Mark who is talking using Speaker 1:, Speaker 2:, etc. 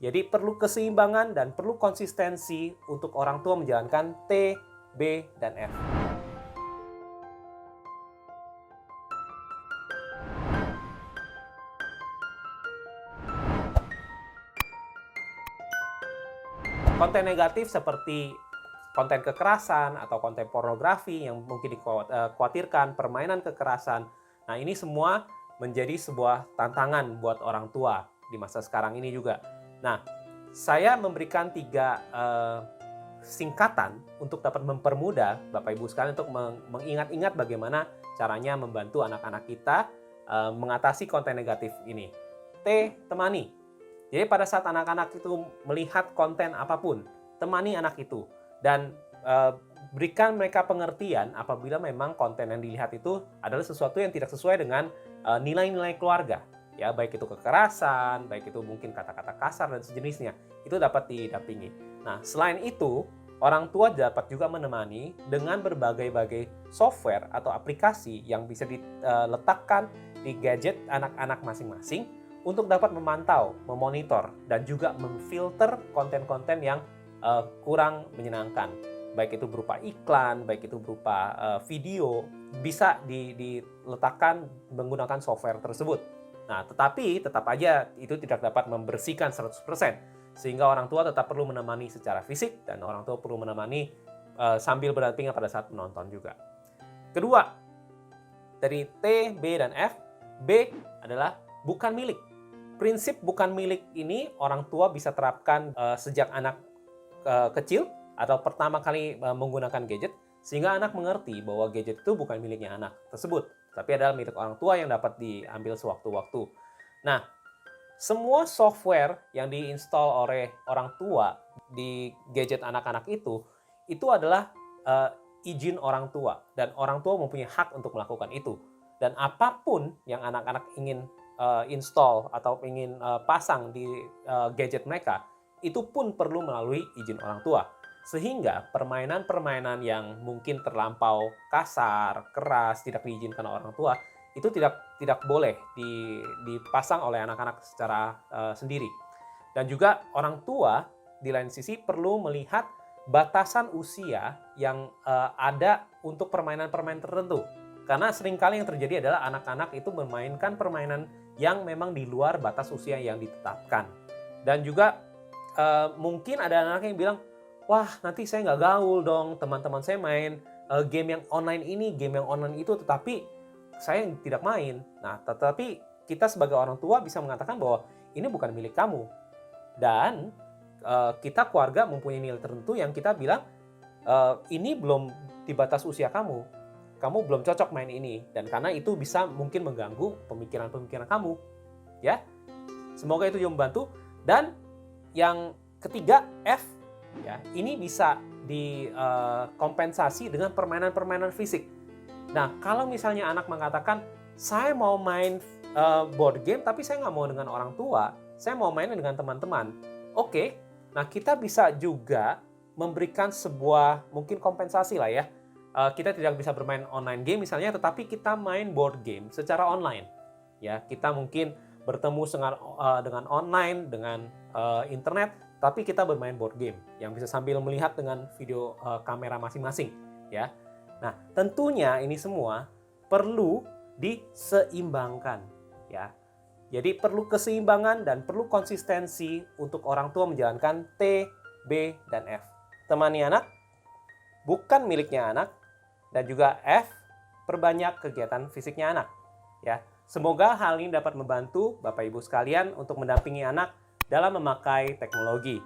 Speaker 1: Jadi perlu keseimbangan dan perlu konsistensi untuk orang tua menjalankan T, B, dan F. Konten negatif seperti konten kekerasan atau konten pornografi yang mungkin dikhawatirkan, permainan kekerasan. Nah, ini semua menjadi sebuah tantangan buat orang tua di masa sekarang ini juga. Nah, saya memberikan 3 singkatan untuk dapat mempermudah Bapak Ibu sekalian untuk mengingat-ingat bagaimana caranya membantu anak-anak kita mengatasi konten negatif ini. T, temani. Jadi pada saat anak-anak itu melihat konten apapun, temani anak itu dan berikan mereka pengertian apabila memang konten yang dilihat itu adalah sesuatu yang tidak sesuai dengan nilai-nilai keluarga. Ya, baik itu kekerasan, baik itu mungkin kata-kata kasar dan sejenisnya, itu dapat didampingi. Nah, selain itu, orang tua dapat juga menemani dengan berbagai-bagai software atau aplikasi yang bisa diletakkan di gadget anak-anak masing-masing untuk dapat memantau, memonitor, dan juga memfilter konten-konten yang kurang menyenangkan. Baik itu berupa iklan, baik itu berupa video, bisa diletakkan menggunakan software tersebut. Nah, tetapi tetap aja itu tidak dapat membersihkan 100%, sehingga orang tua tetap perlu menemani secara fisik dan orang tua perlu menemani sambil berdampingan pada saat menonton juga. Kedua, dari T, B, dan F, B adalah bukan milik. Prinsip bukan milik ini orang tua bisa terapkan sejak anak kecil atau pertama kali menggunakan gadget, sehingga anak mengerti bahwa gadget itu bukan miliknya anak tersebut, tapi adalah milik orang tua yang dapat diambil sewaktu-waktu. Nah, semua software yang diinstal oleh orang tua di gadget anak-anak itu adalah izin orang tua, dan orang tua mempunyai hak untuk melakukan itu. Dan apapun yang anak-anak ingin install atau ingin pasang di gadget mereka, itu pun perlu melalui izin orang tua. Sehingga permainan-permainan yang mungkin terlampau kasar, keras, tidak diizinkan orang tua, itu tidak boleh dipasang oleh anak-anak secara sendiri. Dan juga orang tua di lain sisi perlu melihat batasan usia yang ada untuk permainan-permainan tertentu. Karena seringkali yang terjadi adalah anak-anak itu memainkan permainan yang memang di luar batas usia yang ditetapkan. Dan juga mungkin ada anak yang bilang, wah nanti saya nggak gaul dong, teman-teman saya main game yang online ini, game yang online itu, tetapi saya tidak main. Nah, tetapi kita sebagai orang tua bisa mengatakan bahwa ini bukan milik kamu. Dan kita keluarga mempunyai nilai tertentu yang kita bilang, ini belum di batas usia kamu. Kamu belum cocok main ini, dan karena itu bisa mungkin mengganggu pemikiran-pemikiran kamu, ya. Semoga itu juga membantu. Dan yang ketiga, F, ya, ini bisa dikompensasi dengan permainan-permainan fisik. Nah, kalau misalnya anak mengatakan, saya mau main board game, tapi saya nggak mau dengan orang tua, saya mau main dengan teman-teman. Oke, nah kita bisa juga memberikan sebuah mungkin kompensasi lah ya. Kita tidak bisa bermain online game misalnya, tetapi kita main board game secara online. Ya, kita mungkin bertemu dengan online, dengan internet, tapi kita bermain board game yang bisa sambil melihat dengan video kamera masing-masing. Ya, nah tentunya ini semua perlu diseimbangkan. Ya, jadi perlu keseimbangan dan perlu konsistensi untuk orang tua menjalankan T, B, dan F. Temani anak, bukan miliknya anak. Dan juga F, perbanyak kegiatan fisiknya anak. Ya, semoga hal ini dapat membantu Bapak Ibu sekalian untuk mendampingi anak dalam memakai teknologi.